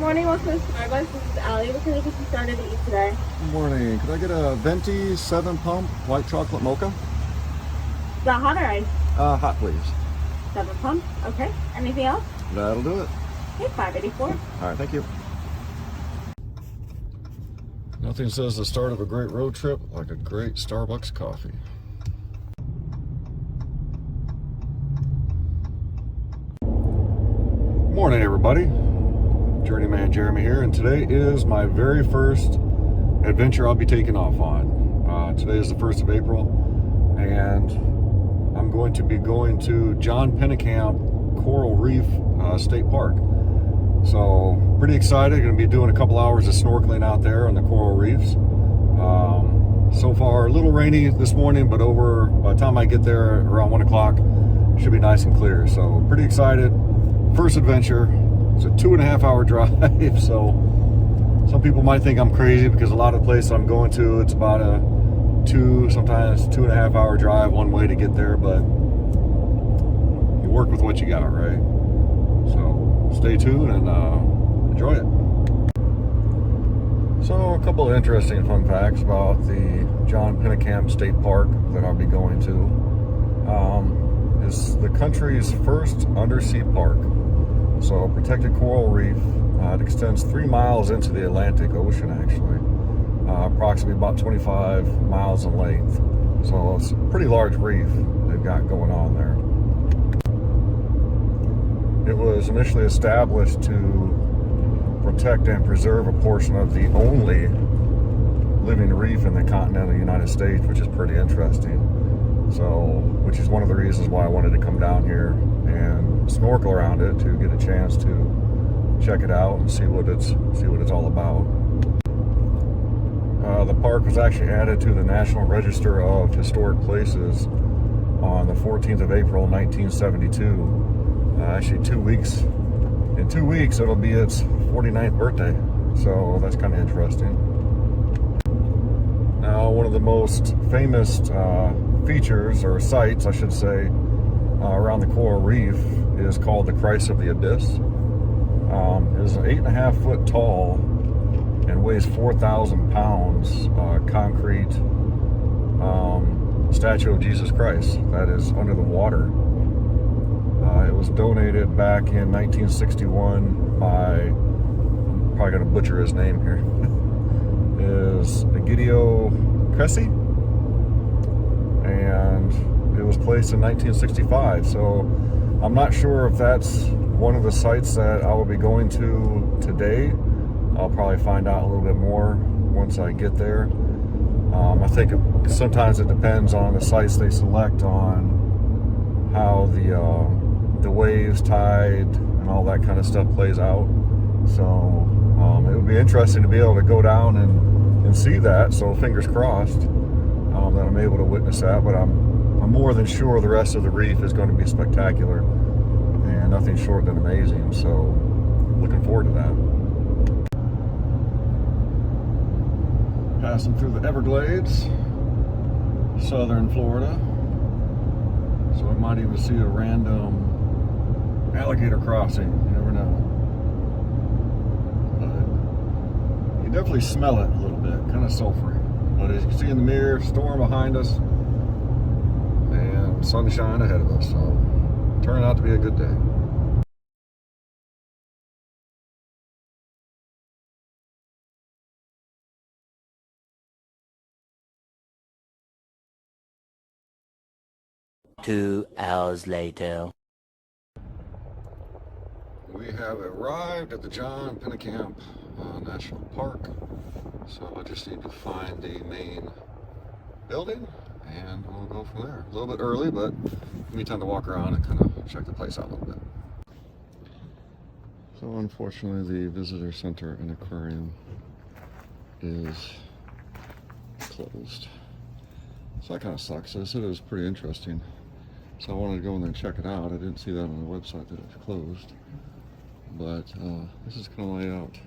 morning, welcome to Starbucks. This is Allie. What can I get you started to eat today? Good morning. Could I get a venti 7-pump white chocolate mocha? Is that hot or ice? Hot, please. 7 pump. Okay. Anything else? That'll do it. Okay, $5.84. All right, thank you. Nothing says the start of a great road trip like a great Starbucks coffee. Morning, everybody. Journeyman Jeremy here, and today is my very first adventure I'll be taking off on. Today is the 1st of April, and I'm going to be going to John Pennecamp Coral Reef State Park. So pretty excited. Going to be doing a couple hours of snorkeling out there on the coral reefs. So far a little rainy this morning, but by the time I get there around 1 o'clock, should be nice and clear. So pretty excited. First adventure. It's a 2.5-hour drive, so some people might think I'm crazy because a lot of the places I'm going to, it's about a 2.5-hour drive one way to get there, but you work with what you got, right? So stay tuned and enjoy it. So a couple of interesting fun facts about the John Pennecamp State Park that I'll be going to. It's the country's first undersea park. So protected coral reef. It extends 3 miles into the Atlantic Ocean, actually. Approximately about 25 miles in length. So it's a pretty large reef they've got going on there. It was initially established to protect and preserve a portion of the only living reef in the continental United States, which is pretty interesting. So, which is one of the reasons why I wanted to come down here and snorkel around it, to get a chance to check it out and see what it's all about. The park was actually added to the National Register of Historic Places on the 14th of April, 1972. Actually, in 2 weeks, it'll be its 49th birthday. So that's kind of interesting. Now, one of the most famous features, or sites, I should say, around the coral reef is called the Christ of the Abyss. It is 8.5 foot tall and weighs 4,000 pounds concrete statue of Jesus Christ that is under the water. It was donated back in 1961 by, I'm probably going to butcher his name here, is Egidio Cressy, and it was placed in 1965. So I'm not sure if that's one of the sites that I will be going to today. I'll probably find out a little bit more once I get there. I think sometimes it depends on the sites they select on how the waves, tide, and all that kind of stuff plays out. So it would be interesting to be able to go down and see that. So fingers crossed that I'm able to witness that. But I'm more than sure the rest of the reef is going to be spectacular and nothing short than amazing. So looking forward to that. Passing through the Everglades, southern Florida. So I might even see a random alligator crossing. You never know. But you definitely smell it a little bit, kind of sulfury. But as you can see in the mirror, storm behind us and sunshine ahead of us. So turning out to be a good day. Two hours later. We have arrived at the John Pennecamp National Park. So I just need to find the main building and we'll go from there. A little bit early, but give me time to walk around and kind of check the place out a little bit. So unfortunately the visitor center and aquarium is closed. So that kind of sucks. I said it was pretty interesting. So I wanted to go in there and check it out. I didn't see that on the website that it's closed. But this is kind of layout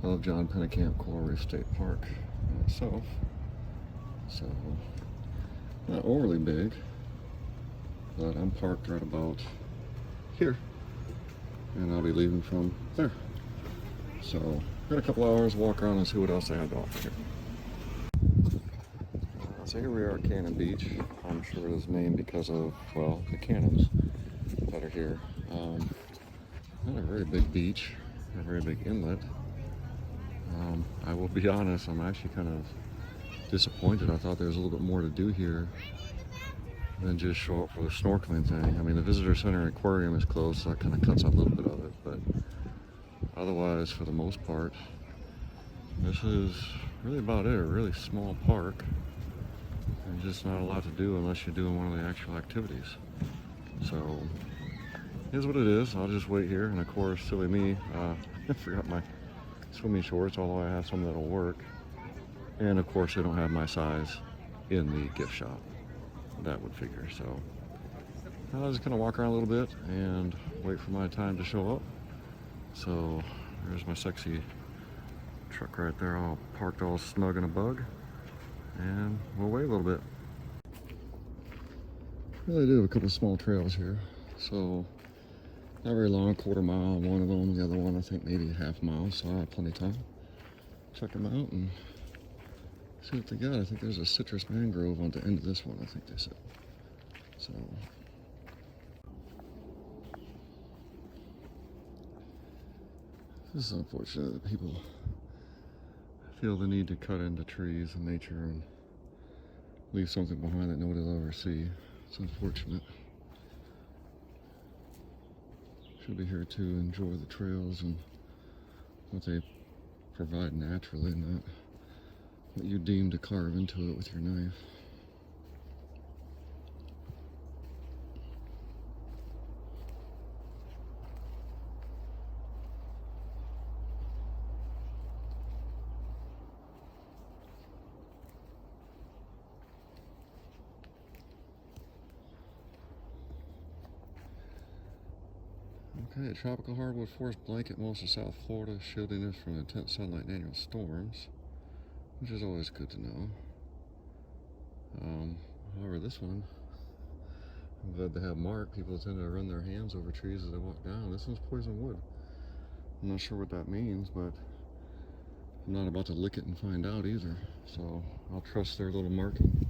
of John Pennecamp Coral Reef State Park itself. So not overly big, but I'm parked right about here, and I'll be leaving from there. So, got a couple hours to walk around and see what else they have to offer here. So here we are at Cannon Beach. I'm sure it is named because of, well, the cannons that are here. Not a very big beach, a very big inlet. I will be honest, I'm actually kind of disappointed. I thought there was a little bit more to do here than just show up for the snorkeling thing. I mean, the visitor center and aquarium is closed, so that kind of cuts out a little bit of it, but otherwise, for the most part, this is really about it. A really small park. There's just not a lot to do unless you're doing one of the actual activities. So, here's what it is. I'll just wait here, and of course, silly me, I forgot my swimming shorts, although I have some that'll work. And of course, they don't have my size in the gift shop. That would figure. So I'll just kind of walk around a little bit and wait for my time to show up. So there's my sexy truck right there, all parked all snug in a bug. And we'll wait a little bit. Well, they do have a couple of small trails here. So not very long, 1/4 mile one of them, the other one I think maybe 1/2 mile, so I have plenty of time. Check them out and see what they got. I think there's a citrus mangrove on the end of this one, I think they said. So this is unfortunate that people feel the need to cut into trees and nature and leave something behind that nobody will ever see. It's unfortunate. Should be here to enjoy the trails and what they provide naturally, not what you deem to carve into it with your knife. Okay, a tropical hardwood forest blanket most of South Florida, shielding us from intense sunlight and annual storms, which is always good to know. However, this one, I'm glad to have marked. People tend to run their hands over trees as they walk down. This one's poison wood. I'm not sure what that means, but I'm not about to lick it and find out either. So I'll trust their little marking.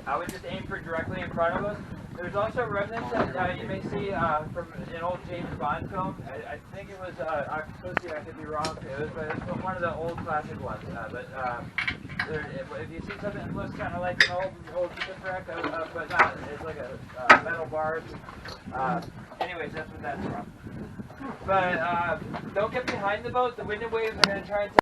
I would just aim for directly in front of us. There's also remnants that you may see from an old James Bond film. I think it was Octopussy, I could be wrong. It's one of the old classic ones. If you see something that looks kind of like an old shipwreck, but not, it's like a metal barge. Anyways, that's what that's from. But don't get behind the boat. The wind and waves are going to try and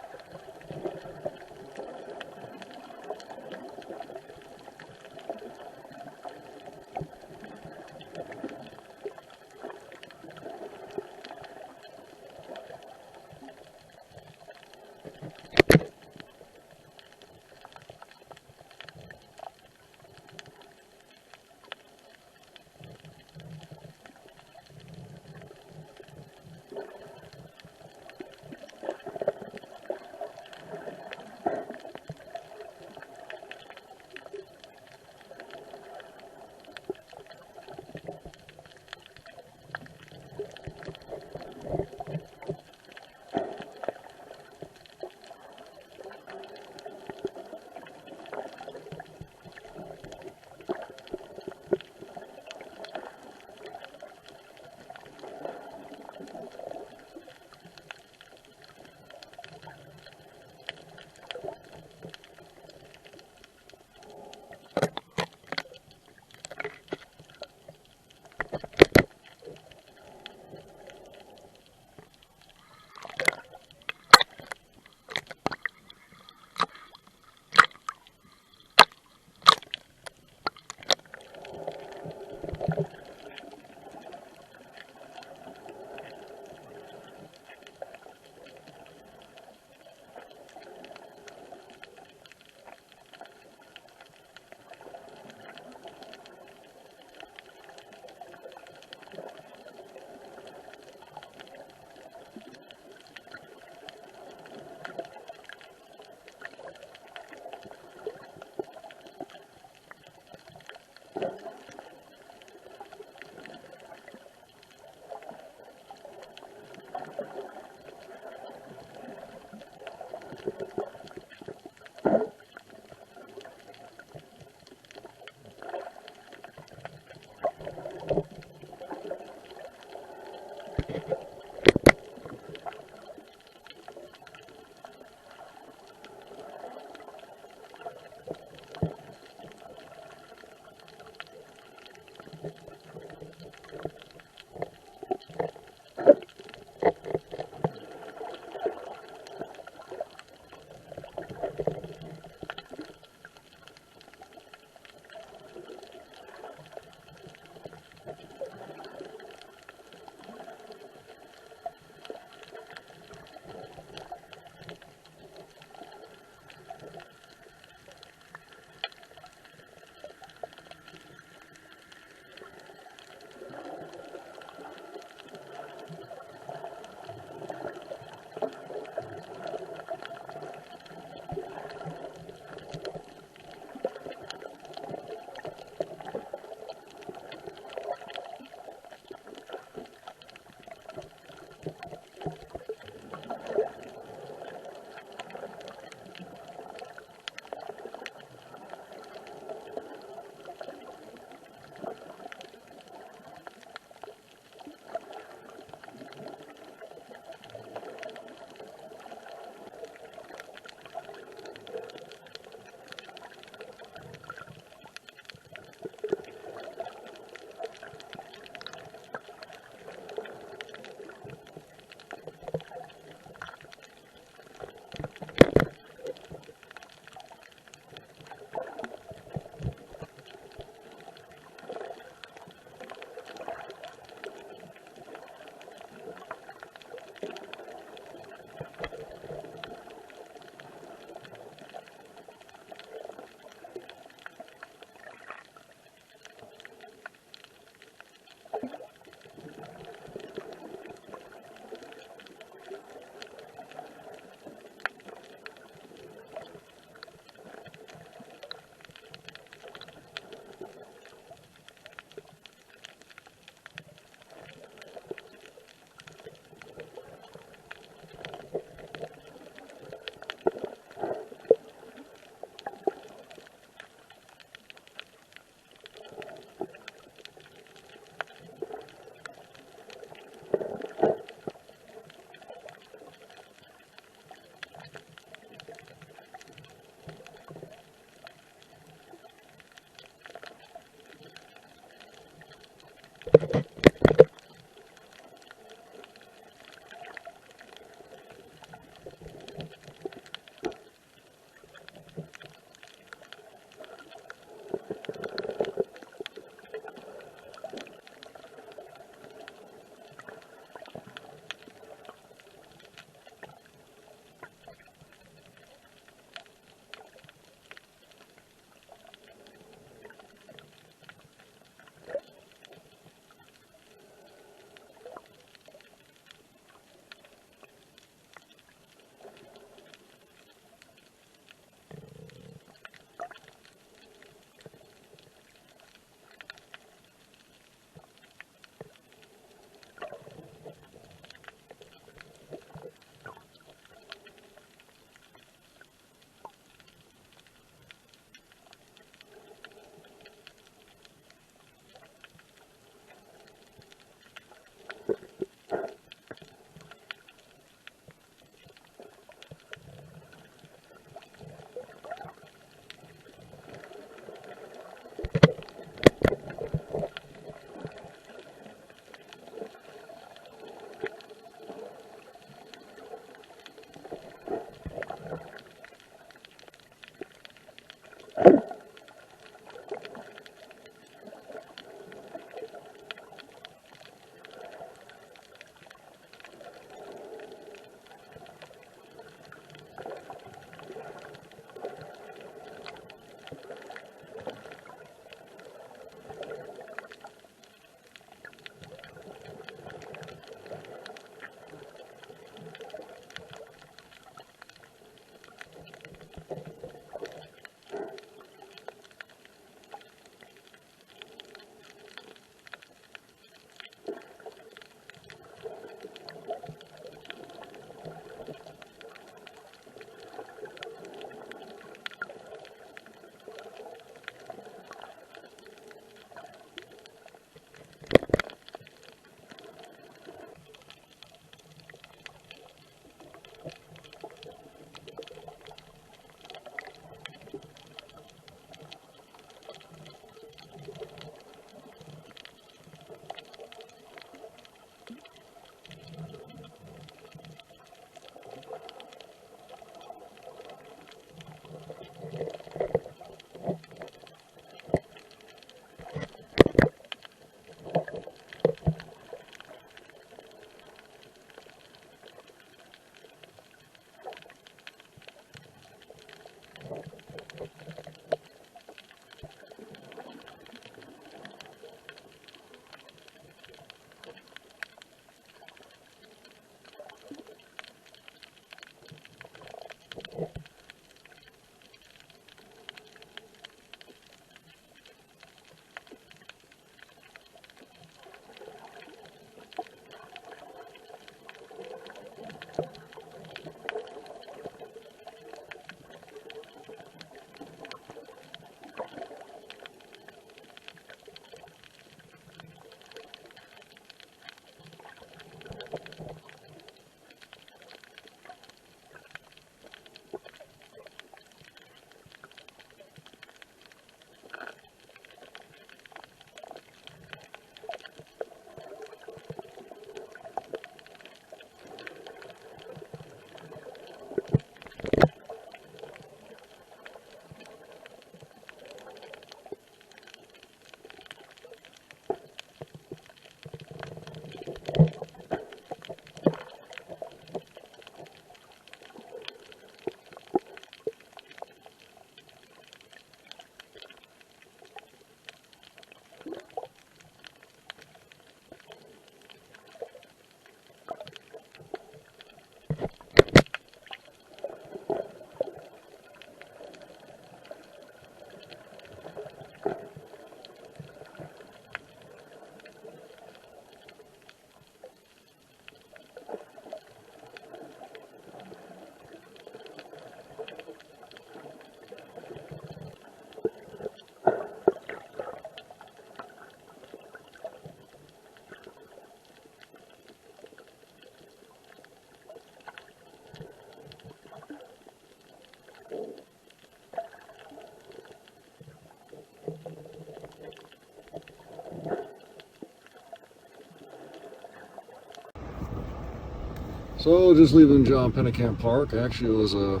So just leaving Pennecamp Park. Actually, it was a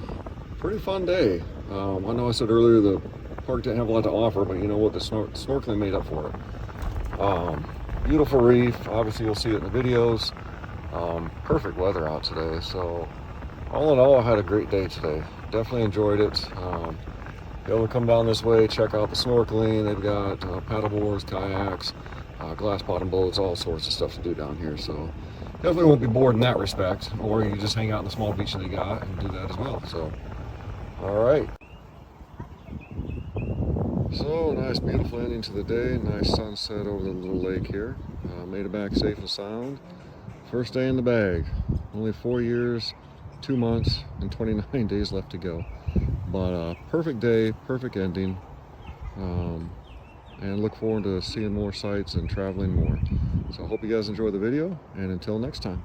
pretty fun day. I know I said earlier the park didn't have a lot to offer, but you know what, the snorkeling made up for it. Beautiful reef. Obviously, you'll see it in the videos. Perfect weather out today. So all in all, I had a great day today. Definitely enjoyed it. Be able to come down this way, check out the snorkeling. They've got paddle boards, kayaks, glass bottom boats, all sorts of stuff to do down here. So definitely won't be bored in that respect. Or you can just hang out in the small beach that they got and do that as well. So, all right. So nice, beautiful ending to the day. Nice sunset over the little lake here. Made it back safe and sound. First day in the bag. Only 4 years, 2 months, and 29 days left to go. But perfect day, perfect ending, and look forward to seeing more sights and traveling more. So I hope you guys enjoy the video, and until next time.